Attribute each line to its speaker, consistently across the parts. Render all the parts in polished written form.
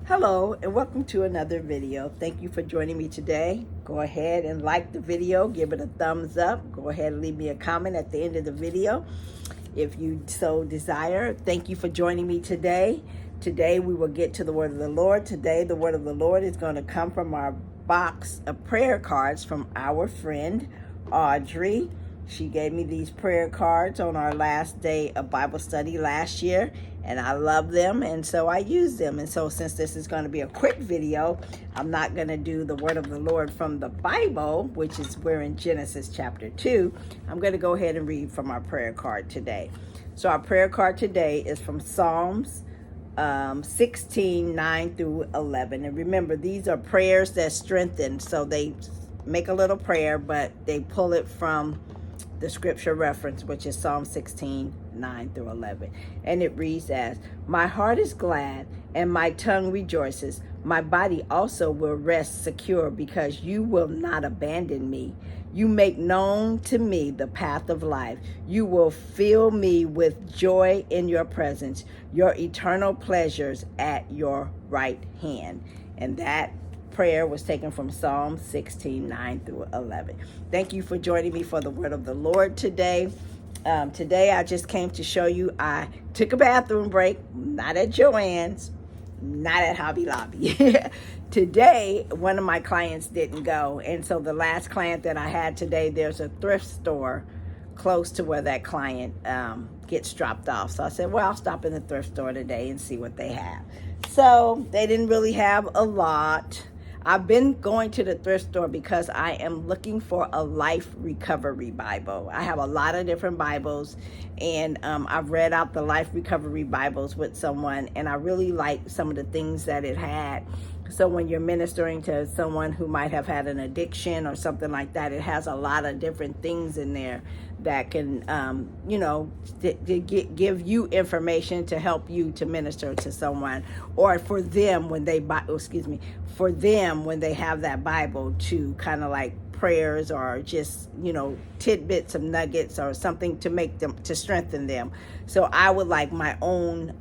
Speaker 1: Hello and welcome to another video. Thank you for joining me today. Go ahead and like the video, give it a thumbs up. Go ahead and leave me a comment at the end of the video if you so desire. Thank you for joining me today. Today we will get to the word of the Lord. Today the word of the Lord is going to come from our box of prayer cards from our friend Audrey. She gave me these prayer cards on our last day of Bible study last year, and I love them, and so I use them. And so since this is going to be a quick video, I'm not going to do the word of the Lord from the Bible, which is we're in Genesis chapter 2. I'm going to go ahead and read from our prayer card today. So our prayer card today is from Psalms 16, 9 through 11. And remember, these are prayers that strengthen. So they make a little prayer, but they pull it from the scripture reference, which is Psalm 16, 9 through 11. And it reads as, "My heart is glad and my tongue rejoices. My body also will rest secure because you will not abandon me. You make known to me the path of life. You will fill me with joy in your presence, your eternal pleasures at your right hand." And that prayer was taken from Psalm 16, 9 through 11. Thank you for joining me for the word of the Lord today. Today I just came to show you I took a bathroom break, not at Joann's, not at Hobby Lobby. Today, one of my clients didn't go. And so the last client that I had today, there's a thrift store close to where that client gets dropped off. So I said, well, I'll stop in the thrift store today and see what they have. So they didn't really have a lot. I've been going to the thrift store because I am looking for a life recovery Bible. I have a lot of different Bibles, and I've read out the life recovery Bibles with someone, and I really like some of the things that it had. So when you're ministering to someone who might have had an addiction or something like that, it has a lot of different things in there that can, give you information to help you to minister to someone, or for them when they when they have that Bible to kind of like prayers or just, tidbits of nuggets or something to make them, to strengthen them. So I would like my own,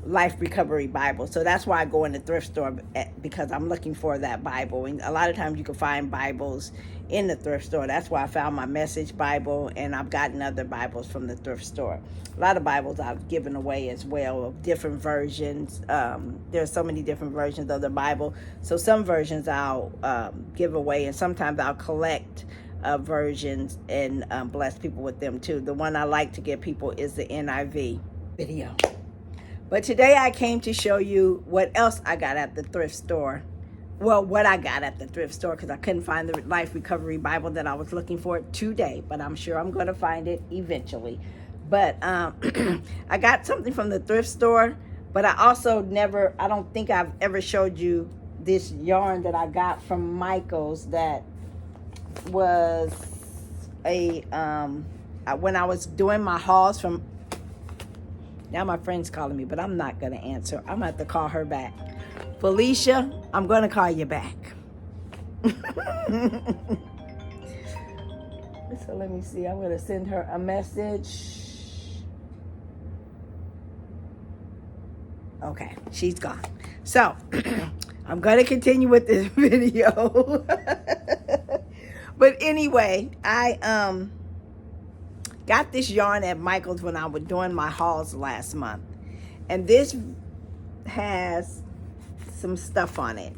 Speaker 1: life recovery Bible. So that's why I go in the thrift store, because I'm looking for that Bible. And a lot of times you can find Bibles in the thrift store. That's why I found my Message Bible, and I've gotten other Bibles from the thrift store. A lot of Bibles I've given away as well, of different versions. There's so many different versions of the Bible. So some versions I'll give away, and sometimes I'll collect versions and bless people with them too. The one I like to give people is the NIV video. But today I came to show you what else I got at the thrift store. Well, what I got at the thrift store, because I couldn't find the Life Recovery Bible that I was looking for today. But I'm sure I'm going to find it eventually. But I got something from the thrift store. But I also I don't think I've ever showed you this yarn that I got from Michael's that was when I was doing my hauls from... Now my friend's calling me, but I'm not going to answer. I'm going to have to call her back. Felicia, I'm going to call you back. So let me see. I'm going to send her a message. Okay, she's gone. So I'm going to continue with this video. But anyway, I got this yarn at Michael's when I was doing my hauls last month. And this has some stuff on it.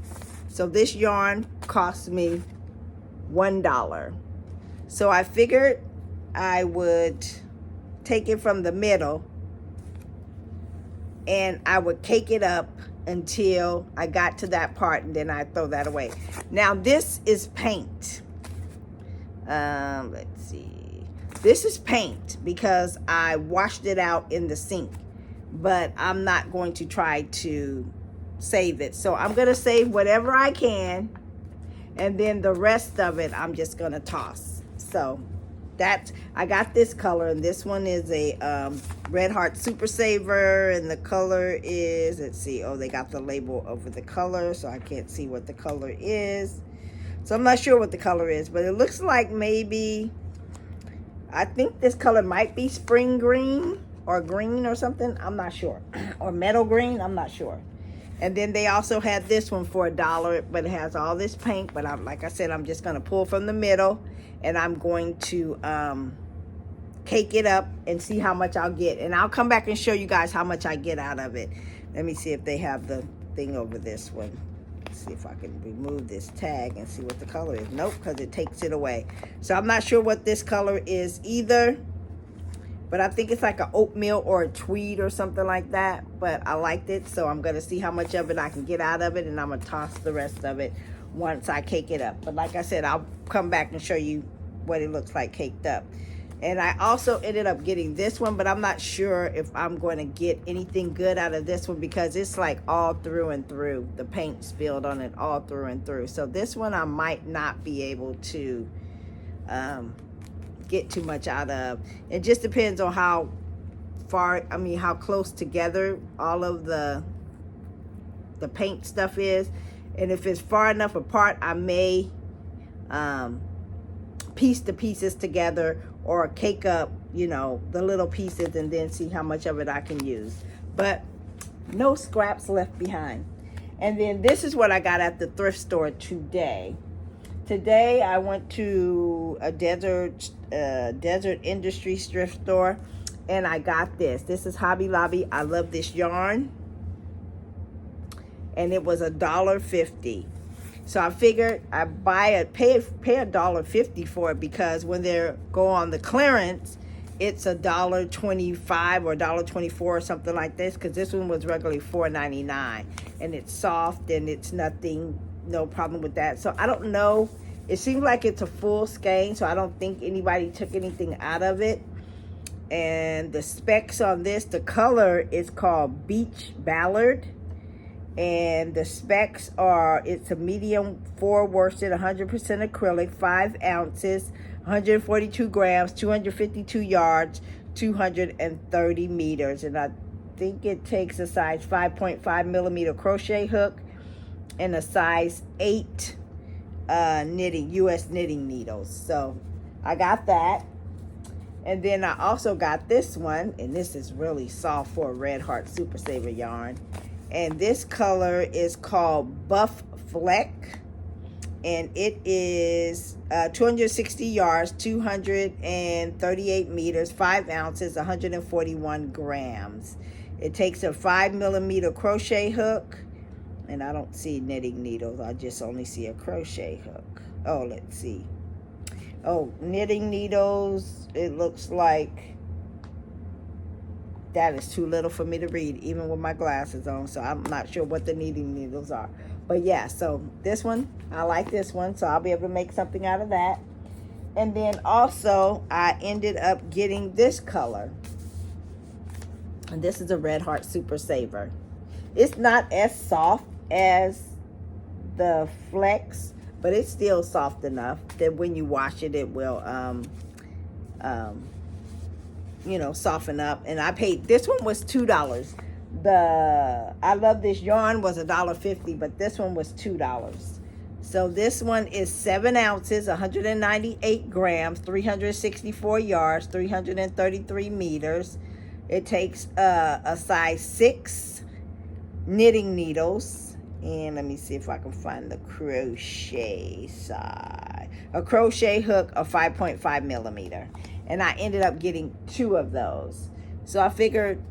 Speaker 1: So this yarn cost me $1. So I figured I would take it from the middle and I would cake it up until I got to that part, and then I throw that away. Now this is paint. Let's see. This is paint because I washed it out in the sink, but I'm not going to try to save it. So I'm going to save whatever I can, and then the rest of it I'm just going to toss. So I got this color, and this one is a Red Heart Super Saver, and the color is, let's see, they got the label over the color, so I can't see what the color is. So I'm not sure what the color is, but it looks like maybe... I think this color might be spring green. or green or something. I'm not sure. Or metal green. I'm not sure. And then they also had this one for $1, but it has all this paint. But like I said, I'm just going to pull from the middle, and I'm going to cake it up and see how much I'll get. And I'll come back and show you guys how much I get out of it. Let me see if they have the thing over this one. Let's see if I can remove this tag and see what the color is. Nope, because it takes it away. So I'm not sure what this color is either, but I think it's like an oatmeal or a tweed or something like that. But I liked it, so I'm going to see how much of it I can get out of it, and I'm going to toss the rest of it once I cake it up. But like I said, I'll come back and show you what it looks like caked up. And I also ended up getting this one, but I'm not sure if I'm going to get anything good out of this one because it's like all through and through. The paint spilled on it all through and through. So this one I might not be able to get too much out of. It just depends on how far, how close together all of the paint stuff is. And if it's far enough apart, I may piece the pieces together or cake up, you know, the little pieces and then see how much of it I can use. But no scraps left behind. And then this is what I got at the thrift store today. Today I went to a Desert Industries thrift store, and I got this. This is Hobby Lobby. I love this yarn. And it was $1.50. So I figured I'd pay $1.50 for it, because when they go on the clearance, it's $1.25 or $1.24 or something like this, because this one was regularly $4.99, and it's soft and it's nothing, no problem with that. So I don't know. It seems like it's a full skein, so I don't think anybody took anything out of it. And the specs on this, the color is called Beach Ballard. And the specs are, it's a medium 4 worsted, 100% acrylic, 5 ounces, 142 grams, 252 yards, 230 meters. And I think it takes a size 5.5 millimeter crochet hook and a size 8 U.S. knitting needles. So I got that. And then I also got this one, and this is really soft for a Red Heart Super Saver yarn. And this color is called Buff Fleck, and it is 260 yards, 238 meters, 5 ounces, 141 grams. It takes a 5 millimeter crochet hook, and I don't see knitting needles. I just only see a crochet hook. Oh, let's see. Oh, knitting needles, it looks like that is too little for me to read, even with my glasses on, so I'm not sure what the knitting needles are. But yeah, so this one, I like this one, so I'll be able to make something out of that. And then also, I ended up getting this color. And this is a Red Heart Super Saver. It's not as soft as the Flex, but it's still soft enough that when you wash it, it will you know, soften up. And I paid, this one was $2. I Love This Yarn was $1.50, but this one was $2. So this one is 7 ounces, 198 grams, 364 yards, 333 meters. It takes a size 6 knitting needles. And let me see if I can find the crochet side. A crochet hook of 5.5 millimeter. And I ended up getting 2 of those. So I figured,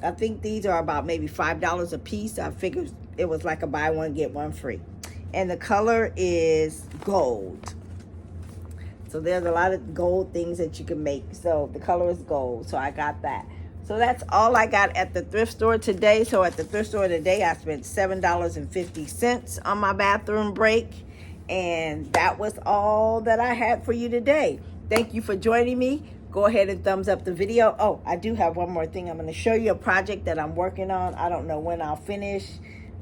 Speaker 1: I think these are about maybe $5 a piece. I figured it was like a buy one, get one free. And the color is gold. So there's a lot of gold things that you can make. So the color is gold. So I got that. So that's all I got at the thrift store today. So at the thrift store today, I spent $7.50 on my bathroom break. And that was all that I had for you today. Thank you for joining me. Go ahead and thumbs up the video. Oh, I do have one more thing. I'm going to show you a project that I'm working on. I don't know when I'll finish.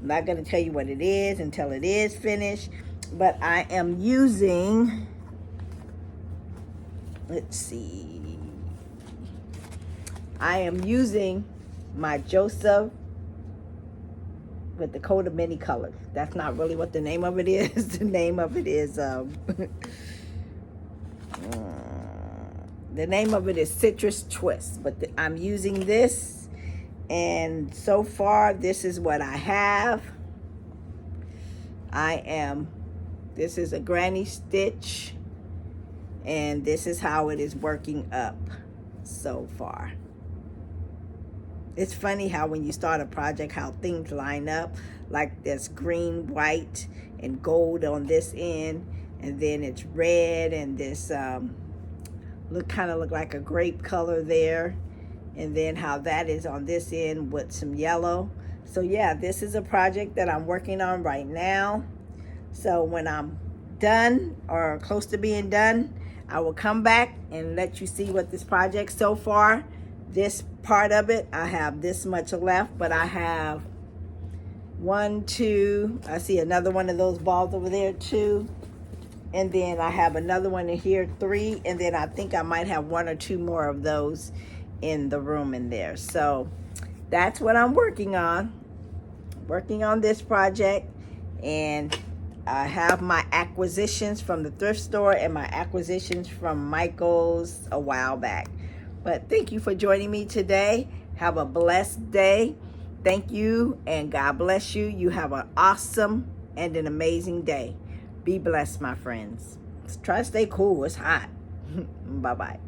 Speaker 1: I'm not going to tell you what it is until it is finished. But I am using, let's see. I am using my Joseph with the coat of many colors. That's not really what the name of it is. The name of it is The name of it is Citrus Twist, but I'm using this, and so far this is what I have. This is a granny stitch, and this is how it is working up so far. It's funny how when you start a project, how things line up. Like there's green, white, and gold on this end, and then it's red, and this kind of look like a grape color there, and then how that is on this end with some yellow. So yeah, this is a project that I'm working on right now. So when I'm done or close to being done, I will come back and let you see what this project so far. This part of it, I have this much left, but I have 1, 2, I see another one of those balls over there, 2, and then I have another one in here, 3, and then I think I might have 1 or 2 more of those in the room in there. So that's what I'm working on this project. And I have my acquisitions from the thrift store and my acquisitions from Michael's a while back. But thank you for joining me today. Have a blessed day. Thank you, and God bless you. You have an awesome and an amazing day. Be blessed, my friends. Try to stay cool. It's hot. Bye-bye.